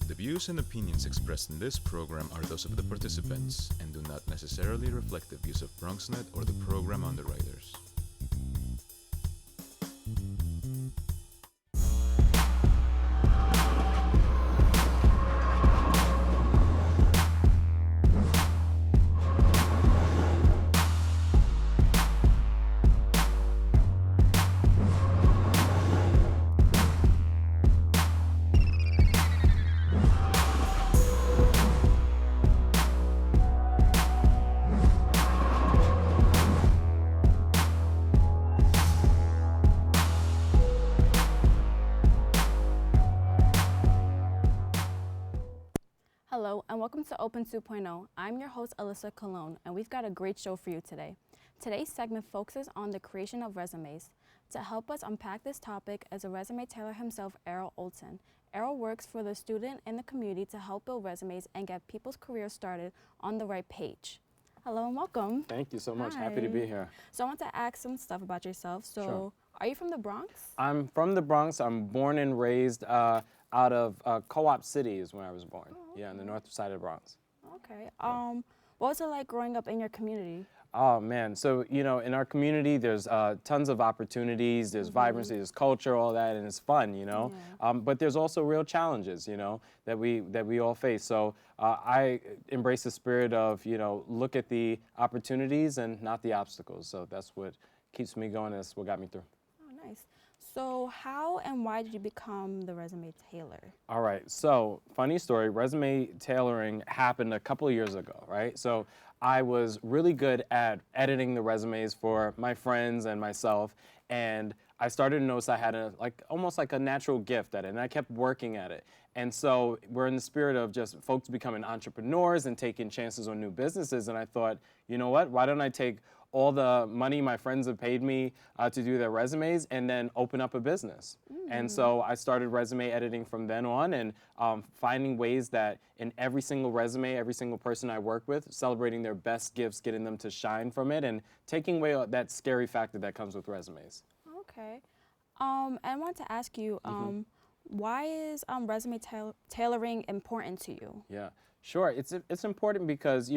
The views and opinions expressed in this program are those of the participants and do not necessarily reflect the views of BronxNet or the program underwriters. Hello and welcome to Open 2.0. I'm your host Alyssa Colon and we've got a great show for you today. Today's segment focuses on the creation of resumes. To help us unpack this topic is a resume tailor himself, Errol Olson. Errol works for the student and the community to help build resumes and get people's careers started on the right page. Hello and welcome. Thank you so much. Hi. Happy to be here. So I want to ask some stuff about yourself. So Sure. Are you from the Bronx? I'm from the Bronx. I'm born and raised out of Co-op City is where I was born. Oh, Yeah, on the north side of the Bronx. Okay. What was it like growing up in your community? Oh man, so in our community there's tons of opportunities, there's vibrancy, there's culture, all that, and it's fun, Yeah. But there's also real challenges, that we all face. So I embrace the spirit of, look at the opportunities and not the obstacles. So that's what keeps me going, that's what got me through. Oh, nice. So how and why did you become the resume tailor? All right, so funny story, resume tailoring happened a couple of years ago, right? So I was really good at editing the resumes for my friends and myself, and I started to notice I had almost like a natural gift at it, and I kept working at it. And so we're in the spirit of just folks becoming entrepreneurs and taking chances on new businesses, and I thought, you know what, why don't I take all the money my friends have paid me to do their resumes and then open up a business. And so I started resume editing from then on and finding ways that in every single resume, every single person I work with, celebrating their best gifts, getting them to shine from it and taking away that scary factor that comes with resumes. Okay. And I want to ask you, why is resume tailoring important to you? Yeah, sure. It's important because,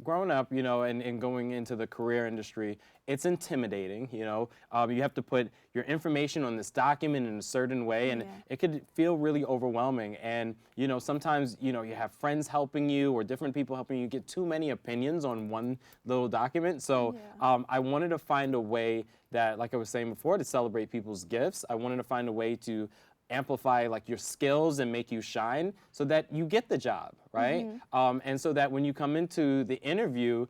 growing up, and going into the career industry, it's intimidating, you have to put your information on this document in a certain way, and it could feel really overwhelming. And, sometimes, you have friends helping you or different people helping you get too many opinions on one little document. So I wanted to find a way that, like I was saying before, to celebrate people's gifts. I wanted to find a way to amplify like your skills and make you shine so that you get the job, right? And so that when you come into the interview,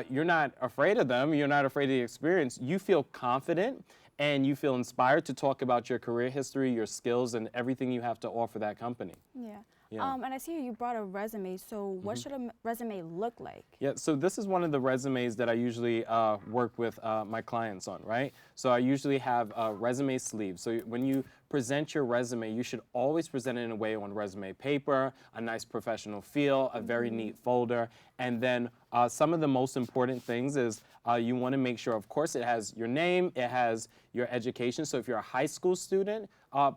you're not afraid of them, you're not afraid of the experience, you feel confident and you feel inspired to talk about your career history, your skills, and everything you have to offer that company. Yeah. Yeah. And I see you brought a resume, so what should a resume look like? Yeah, so this is one of the resumes that I usually work with my clients on, right? So I usually have resume sleeves. So when you present your resume, you should always present it in a way on resume paper, a nice professional feel, a very neat folder, and then some of the most important things is you want to make sure, of course, it has your name, it has your education. So if you're a high school student,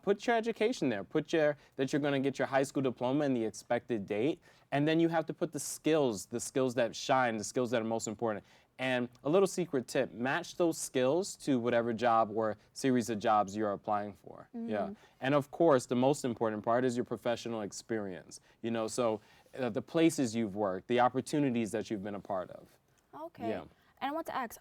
put your education there. Put that you're going to get your high school diploma and the expected date. And then you have to put the skills that shine, the skills that are most important. And a little secret tip, match those skills to whatever job or series of jobs you're applying for. Yeah. And of course, the most important part is your professional experience. So the places you've worked, the opportunities that you've been a part of. Okay. Yeah. And I want to ask,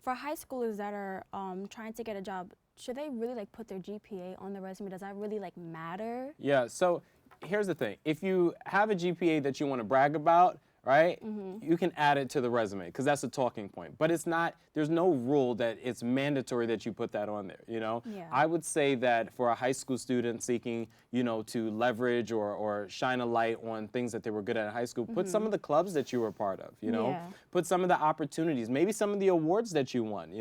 for high schoolers that are trying to get a job, should they really put their GPA on the resume? Does that really matter? Yeah, so here's the thing. If you have a GPA that you want to brag about, right, you can add it to the resume because that's a talking point. But it's not, there's no rule that it's mandatory that you put that on there, Yeah. I would say that for a high school student seeking, to leverage or shine a light on things that they were good at in high school, put some of the clubs that you were part of, Yeah. Put some of the opportunities, maybe some of the awards that you won,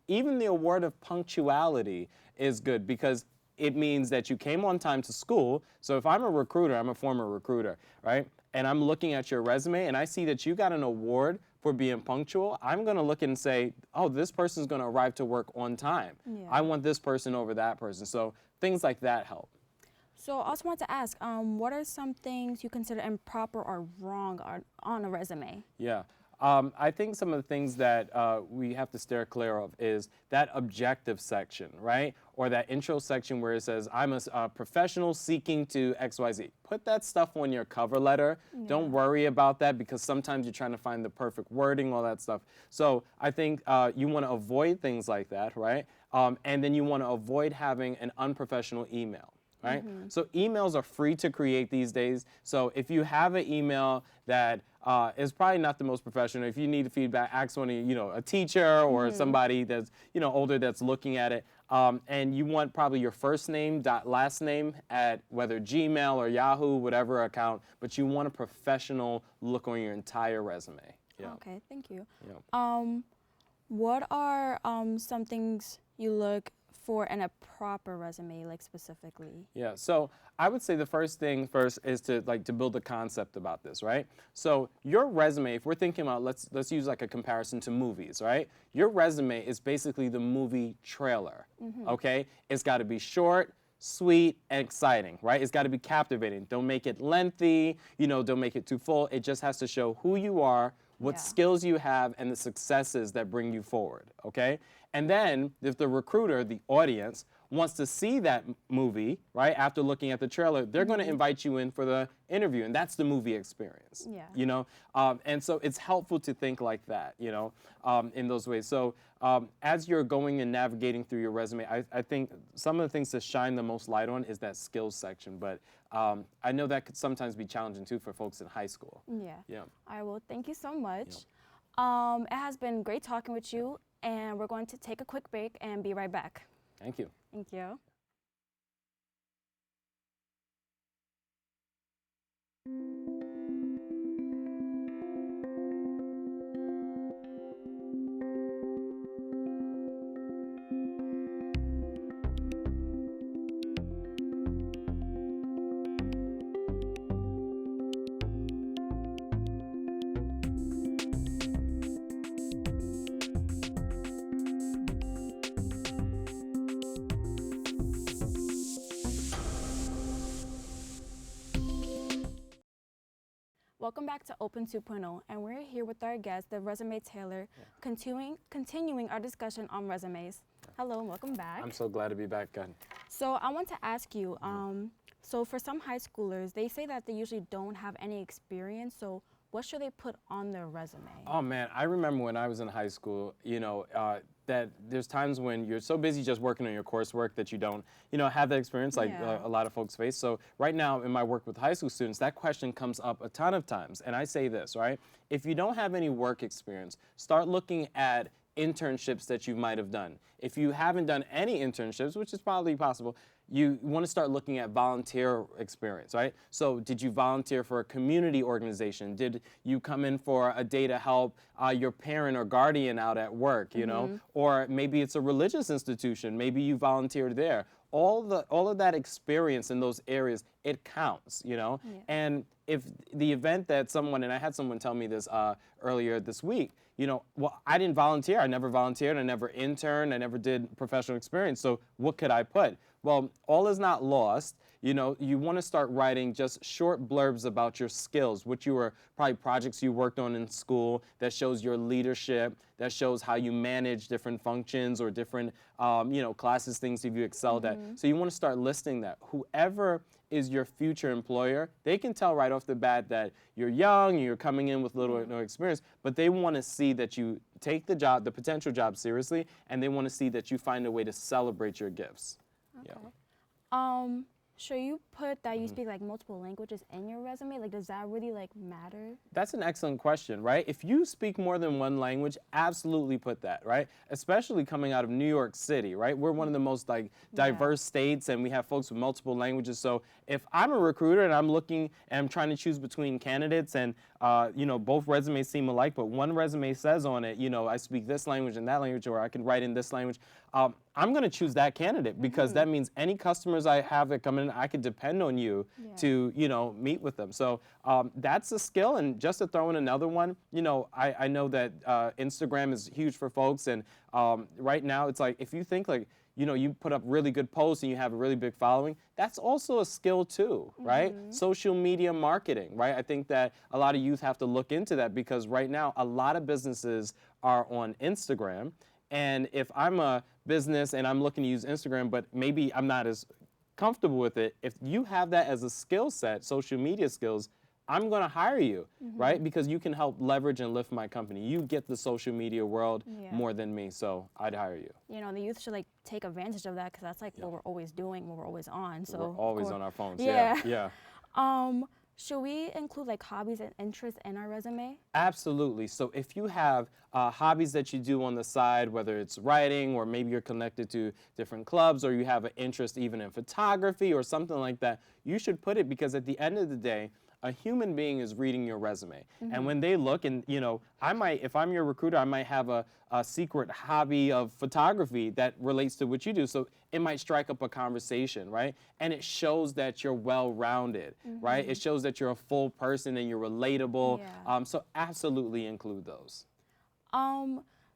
Even the award of punctuality is good because it means that you came on time to school. So if I'm a recruiter, I'm a former recruiter, right? And I'm looking at your resume and I see that you got an award for being punctual, I'm going to look and say, oh, this person's going to arrive to work on time. Yeah. I want this person over that person. So things like that help. So I also want to ask, what are some things you consider improper or wrong on a resume? Yeah. I think some of the things that we have to steer clear of is that objective section, right? Or that intro section where it says, I'm a professional seeking to XYZ. Put that stuff on your cover letter. Yeah. Don't worry about that because sometimes you're trying to find the perfect wording, all that stuff. So I think you want to avoid things like that, right? And then you want to avoid having an unprofessional email. Right? So emails are free to create these days. So if you have an email that is probably not the most professional, if you need feedback, ask one of a teacher or somebody that's older that's looking at it, and you want probably your first name dot last name at whether Gmail or Yahoo, whatever account, but you want a professional look on your entire resume. Yeah. Okay, thank you. Yeah. What are some things you look for in a proper resume, like specifically? Yeah, so I would say the first thing is to build a concept about this, right? So your resume, if we're thinking about, let's use like a comparison to movies, right? Your resume is basically the movie trailer, okay? It's got to be short, sweet, and exciting, right? It's got to be captivating. Don't make it lengthy, don't make it too full. It just has to show who you are, what skills you have, and the successes that bring you forward, okay? And then if the recruiter, the audience, wants to see that movie, right, after looking at the trailer, they're going to invite you in for the interview, and that's the movie experience. Yeah. And so it's helpful to think like that, in those ways. So as you're going and navigating through your resume, I think some of the things to shine the most light on is that skills section, but I know that could sometimes be challenging too for folks in high school. Yeah. Yeah. All right, well, thank you so much. It has been great talking with you, and we're going to take a quick break and be right back. Thank you. Thank you. Welcome back to Open 2.0, and we're here with our guest, the Resume Tailor, continuing our discussion on resumes. Hello, and welcome back. I'm so glad to be back. Good. So I want to ask you, so for some high schoolers, they say that they usually don't have any experience, so what should they put on their resume? Oh man, I remember when I was in high school, that there's times when you're so busy just working on your coursework that you don't, have that experience like a lot of folks face. So right now in my work with high school students, that question comes up a ton of times. And I say this, right? If you don't have any work experience, start looking at internships that you might have done. If you haven't done any internships, which is probably possible, you want to start looking at volunteer experience, right? So did you volunteer for a community organization? Did you come in for a day to help your parent or guardian out at work, Or maybe it's a religious institution. Maybe you volunteered there. All of that experience in those areas, it counts, Yeah. And if the event that someone, and I had someone tell me this earlier this week, well, I didn't volunteer. I never volunteered. I never interned. I never did professional experience. So what could I put? Well, all is not lost. You want to start writing just short blurbs about your skills, which you were probably projects you worked on in school that shows your leadership, that shows how you manage different functions or different, classes, things that you excelled at. So you want to start listing that. Whoever is your future employer, they can tell right off the bat that you're young, you're coming in with little or no experience, but they want to see that you take the job, the potential job seriously, and they want to see that you find a way to celebrate your gifts. Okay. Should you put that you speak like multiple languages in your resume? Like, does that really matter? That's an excellent question, right? If you speak more than one language, absolutely put that, right? Especially coming out of New York City, right? We're one of the most diverse states, and we have folks with multiple languages. So if I'm a recruiter and I'm looking and I'm trying to choose between candidates and both resumes seem alike, but one resume says on it, I speak this language and that language, or I can write in this language, I'm going to choose that candidate because that means any customers I have that come in, I can depend on you to, meet with them. So that's a skill. And just to throw in another one, I know that Instagram is huge for folks. And right now it's like, if you think like, you put up really good posts and you have a really big following, that's also a skill too, right? Social media marketing, right? I think that a lot of youth have to look into that because right now a lot of businesses are on Instagram. And if I'm a business and I'm looking to use Instagram, but maybe I'm not as comfortable with it, if you have that as a skill set, social media skills, I'm going to hire you, right? Because you can help leverage and lift my company. You get the social media world more than me, so I'd hire you. The youth should like take advantage of that because that's like what we're always doing, what we're always on. So we're always on our phones. Yeah. Should we include like hobbies and interests in our resume? Absolutely. So if you have hobbies that you do on the side, whether it's writing or maybe you're connected to different clubs or you have an interest even in photography or something like that, you should put it because at the end of the day, a human being is reading your resume. And when they look and, I might, if I'm your recruiter, I might have a secret hobby of photography that relates to what you do. So it might strike up a conversation, right? And it shows that you're well-rounded, right? It shows that you're a full person and you're relatable. So absolutely include those.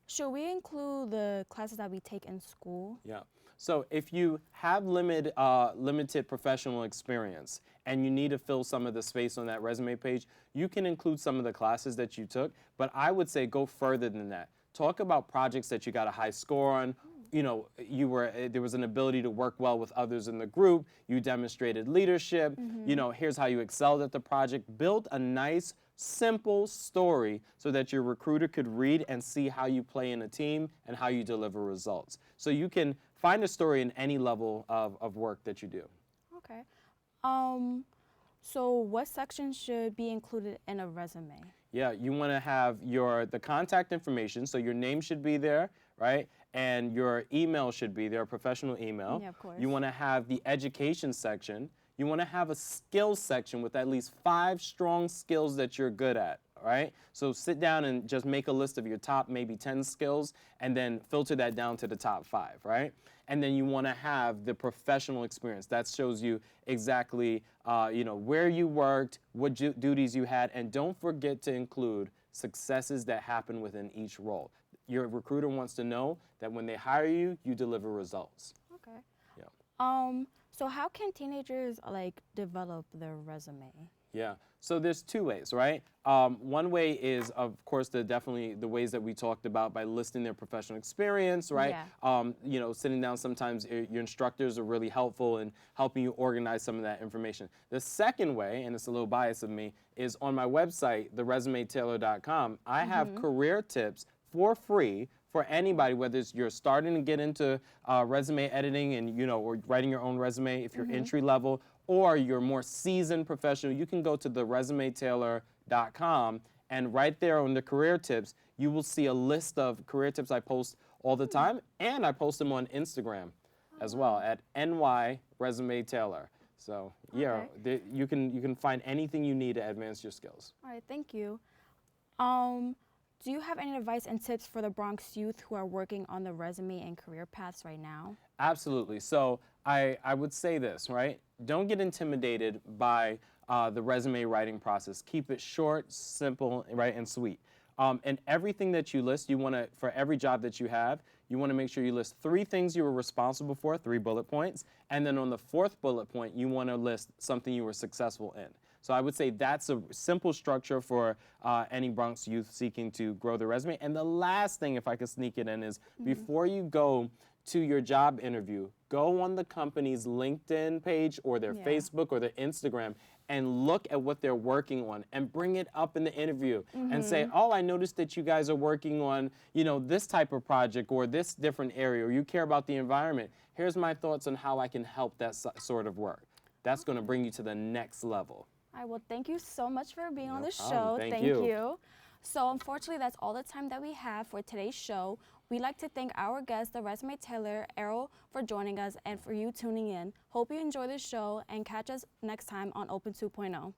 Should we include the classes that we take in school? Yeah. So if you have limited professional experience and you need to fill some of the space on that resume page, you can include some of the classes that you took, but I would say go further than that. Talk about projects that you got a high score on. There was an ability to work well with others in the group. You demonstrated leadership. Here's how you excelled at the project. Build a nice, simple story so that your recruiter could read and see how you play in a team and how you deliver results. So you can find a story in any level of work that you do. Okay. So what section should be included in a resume? Yeah, you want to have the contact information, so your name should be there, right? And your email should be there, a professional email. Yeah, of course. You want to have the education section. You want to have a skills section with at least 5 strong skills that you're good at, right? So sit down and just make a list of your top maybe 10 skills and then filter that down to the top 5, right? And then you want to have the professional experience. That shows you exactly, where you worked, what duties you had, and don't forget to include successes that happen within each role. Your recruiter wants to know that when they hire you, you deliver results. Okay. Yeah. So how can teenagers develop their resume? Yeah, so there's 2 ways, right? One way is, of course, definitely the ways that we talked about by listing their professional experience, right? Yeah. Sitting down, sometimes your instructors are really helpful in helping you organize some of that information. The second way, and it's a little bias of me, is on my website, theresumetailor.com, I have career tips for free for anybody, whether you're starting to get into resume editing and, or writing your own resume, if you're entry level, or you're more seasoned professional, you can go to theresumetailor.com and right there on the career tips, you will see a list of career tips I post all the time, and I post them on Instagram as well at NYResumeTailor. So yeah, you can find anything you need to advance your skills. All right, thank you. Do you have any advice and tips for the Bronx youth who are working on the resume and career paths right now? Absolutely. So I would say this, right? Don't get intimidated by the resume writing process. Keep it short, simple, right, and sweet. And everything that you list, for every job that you have, you want to make sure you list 3 things you were responsible for, 3 bullet points. And then on the 4th bullet point, you want to list something you were successful in. So I would say that's a simple structure for any Bronx youth seeking to grow their resume. And the last thing, if I could sneak it in, is before you go to your job interview, go on the company's LinkedIn page or their Facebook or their Instagram and look at what they're working on and bring it up in the interview and say, oh, I noticed that you guys are working on, this type of project or this different area, or you care about the environment. Here's my thoughts on how I can help that sort of work. That's going to bring you to the next level. All right, well, thank you so much for being on the problem. show. Thank you. you. So unfortunately, that's all the time that we have for today's show. We'd like to thank our guest, the Resume Tailor, Errol, for joining us and for you tuning in. Hope you enjoy the show and catch us next time on Open 2.0.